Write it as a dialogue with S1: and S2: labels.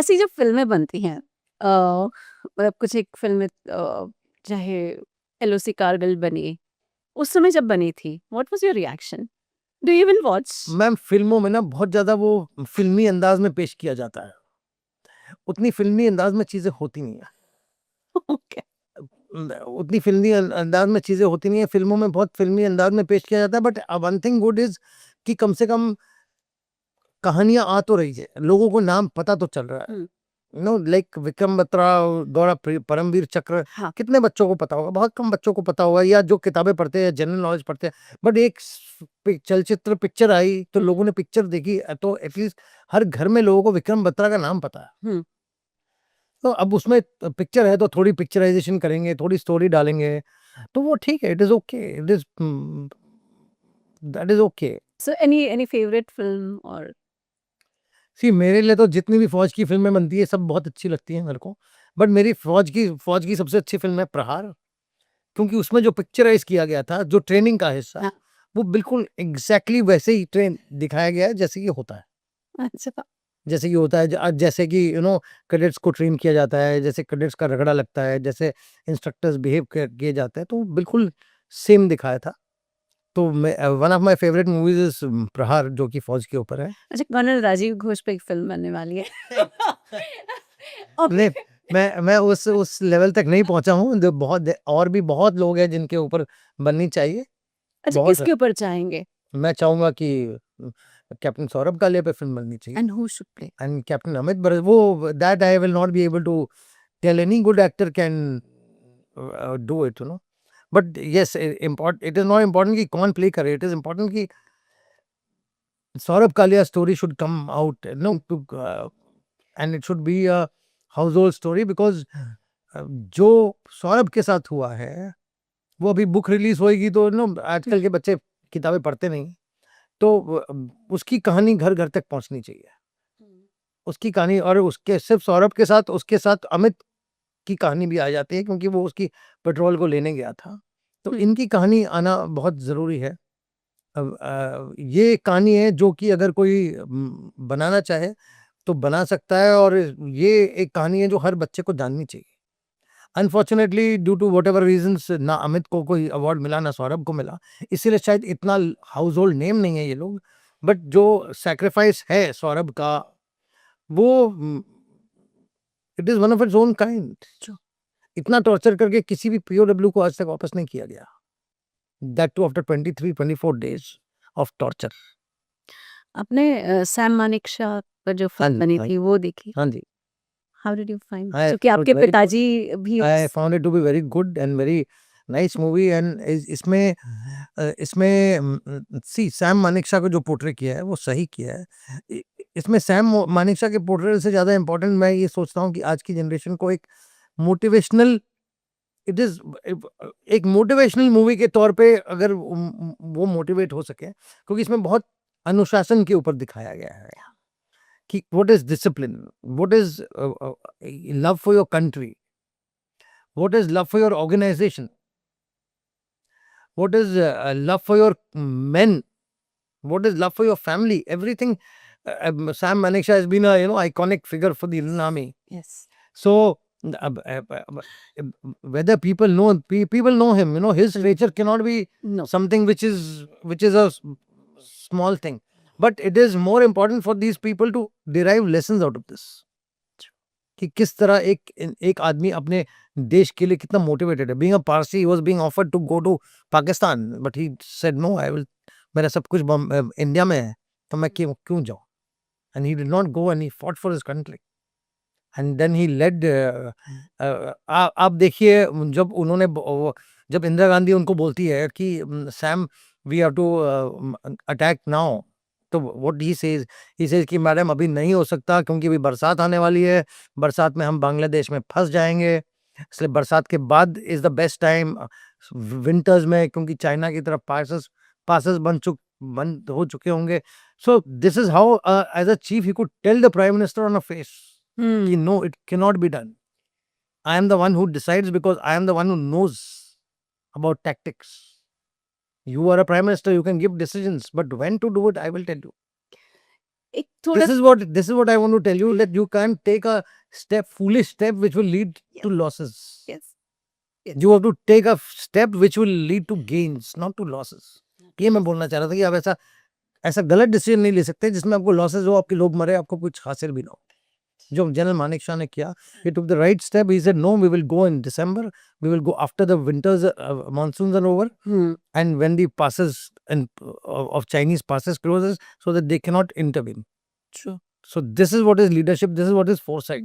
S1: ऐसी जो फ़िल्में बनती हैं मतलब कुछ एक फ़िल्में चाहे एलओसी कारगिल बनी, उस समय जब बनी थी, what was your reaction? Do you even watch?
S2: Ma'am फ़िल्मों में ना बहुत ज़्यादा वो फ़िल्मी अंदाज़ में पेश किया जाता है। उतनी फ़िल्मी अंदाज़ में चीज़ें होती नहीं हैं।
S1: ओके।
S2: उतनी फ़िल्मी अंदाज़ में चीज़ें होती नहीं हैं। फ़िल्मों में बहुत फ़िल्मी अंदाज़ में पेश किया जाता है, but one thing good is कि कम से कम कहानियाँ आ तो रही है। लोगों को नाम पता तो चल रहा है।
S1: हुँ,
S2: नो लाइक विक्रम बत्रा, गौरव परमवीर चक्र,
S1: हाँ,
S2: कितने बच्चों को पता होगा? बहुत कम बच्चों को पता होगा, या जो किताबें पढ़ते हैं, जनरल नॉलेज पढ़ते हैं। बट एक चलचित्र पिक्चर आई तो लोगों ने पिक्चर देखी, तो एटलीस्ट हर घर में लोगों को विक्रम बत्रा का नाम पता है।
S1: हुँ।
S2: तो अब उसमें पिक्चर है तो थोड़ी पिक्चराइजेशन करेंगे, थोड़ी स्टोरी डालेंगे, तो वो ठीक है। It is okay, it is that is okay.
S1: So any favourite film और
S2: सी मेरे लिए तो जितनी भी फ़ौज की फ़िल्में बनती है, सब बहुत अच्छी लगती हैं मेरे को। बट मेरी फ़ौज की सबसे अच्छी फ़िल्म है प्रहार। क्योंकि उसमें जो पिक्चराइज़ किया गया था, जो ट्रेनिंग का हिस्सा,
S1: हाँ,
S2: वो बिल्कुल एग्ज़ैक्टली वैसे ही ट्रेन दिखाया गया है जैसे कि होता है।
S1: अच्छा।
S2: जैसे कि होता है जैसे कि कैडेट्स को ट्रेन किया जाता है, जैसे कैडेट्स का रगड़ा लगता है, जैसे इंस्ट्रक्टर्स बिहेव किए जाते हैं, तो वो बिल्कुल सेम दिखाया था। तो मैं one of my favourite movies is प्रहार, जो कि फ़ौज के ऊपर है।
S1: अच्छा, कर्नल राजीव घोष पे एक फ़िल्म बनने वाली है। ओके।
S2: नहीं, मैं उस लेवल तक नहीं पहुँचा हूँ, जो और भी बहुत लोग हैं जिनके ऊपर बननी चाहिए।
S1: अच्छा,
S2: बहुत
S1: किसके ऊपर चाहेंगे?
S2: मैं चाहूँगा कि कैप्टन सौरभ कालिया पे फ़िल्म बननी चाहिए,
S1: and who should play?
S2: And captain Amit बरस, वो that I will not be able to tell any good actor can do it, but yes, it is not important कि कौन प्ले करे, इट इज़ इम्पोर्टेंट कि Saurabh Kalia story should come out, to and it should be a household story, because जो सौरभ के साथ हुआ है, वो अभी बुक रिलीज़ होएगी तो आजकल के बच्चे किताबें पढ़ते नहीं। तो उसकी कहानी घर-घर तक पहुँचनी चाहिए।
S1: हुँ।
S2: उसकी कहानी, और उसके सिर्फ़ सौरभ के साथ, उसके साथ अमित की कहानी भी आ जाती है, क्योंकि वो उसकी पेट्रोल को लेने गया था। तो
S1: हुँ,
S2: इनकी कहानी आना बहुत ज़रूरी है। ये कहानी है जो कि अगर कोई बनाना चाहे तो बना सकता है, और ये एक कहानी है जो हर बच्चे को जाननी चाहिए। Unfortunately due to whatever reasons, ना अमित को कोई अवार्ड मिला, ना सौरभ को मिला। इसीलिए शायद इतना हाउसहोल्ड नेम नहीं है ये लोग। बट जो सैक्रिफाइस है सौरभ का, वो it is one of its own kind.
S1: True.
S2: इतना टॉर्चर करके किसी भी पीओडब्ल्यू को आज तक वापस नहीं किया गया। That too after 23-24 days of torture.
S1: आपने सैम मानेकशॉ पर जो
S2: हाँ
S1: फ़िल्म
S2: जी,
S1: बनी
S2: हाँ जी।
S1: थी वो देखी?
S2: हाँ जी।
S1: How did you find?
S2: I
S1: क्योंकि
S2: फाउंड
S1: आपके
S2: इट वेरी गुड।
S1: पिताजी भी
S2: आई
S1: उस
S2: found it to be very good and very nice movie, and इसमें सी सैम मानेकशॉ को जो पोर्ट्रे किया है वो सही किया है। इसमें सैम मानेकशॉ के पोर्ट्रे से ज़्यादा इम्पोर्टेंट मैं ये सोचता हूँ कि आज की जनरेशन को एक मोटिवेशनल, इट इज़ एक मोटिवेशनल मूवी के तौर पे अगर वो मोटिवेट हो सके, क्योंकि इसमें बहुत अनुशासन के ऊपर दिखाया गया है कि what is discipline, what is love for your country, what is love for your organization, what is love for your men, what is love for your family, everything. Sam Manekshaw has been a iconic figure for the Indian Army.
S1: Yes.
S2: So whether people know him, his
S1: hmm,
S2: nature cannot be
S1: no.
S2: something which is a small thing, but it is more important for these people to derive lessons out of this, कि किस तरह एक आदमी अपने देश के लिए कितना मोटिवेटेड है। Being a Parsi, he was being offered to go to Pakistan, but he said no, I will, मेरा सब कुछ इंडिया में है, तो मैं क्यों क्यों जाऊं, and he did not go, and he fought for his country, and then he led. आप देखिए, जब इंदिरा गांधी उनको बोलती है कि Sam, we have to attack now, तो व्हाट ही सेज कि मैडम अभी नहीं हो सकता, क्योंकि अभी बरसात आने वाली है, बरसात में हम बांग्लादेश में फंस जाएंगे, इसलिए बरसात के बाद is the best time, winters में, क्योंकि चाइना की तरफ पासेस पासेस बंद हो चुके होंगे। So this is how as a chief he could tell the prime minister on a face कि
S1: हुँ,
S2: no, it cannot be done. I am the one who decides, because I am the one who knows about tactics. You are a prime minister, you can give decisions, but when to do it, I will tell you.
S1: एक थोड़ा
S2: this is what I want to tell you, that you can't take a foolish step which will lead to losses.
S1: yes
S2: You have to take a step which will lead to gains, not to losses. ये मैं बोलना चाह रहा था कि आप ऐसा गलत डिसीजन नहीं ले सकते जिसमें आपको लॉसेस हो, आपके लोग मरे, आपको कुछ हासिल भी ना हो. जो जनरल मानेक शाह ने किया, he took the right step. He said, no, we will go in December. We will go after the winters, monsoons are over, and when the passes of Chinese passes closes, so that they cannot intervene.
S1: true
S2: So this is what is leadership. This is what is foresight.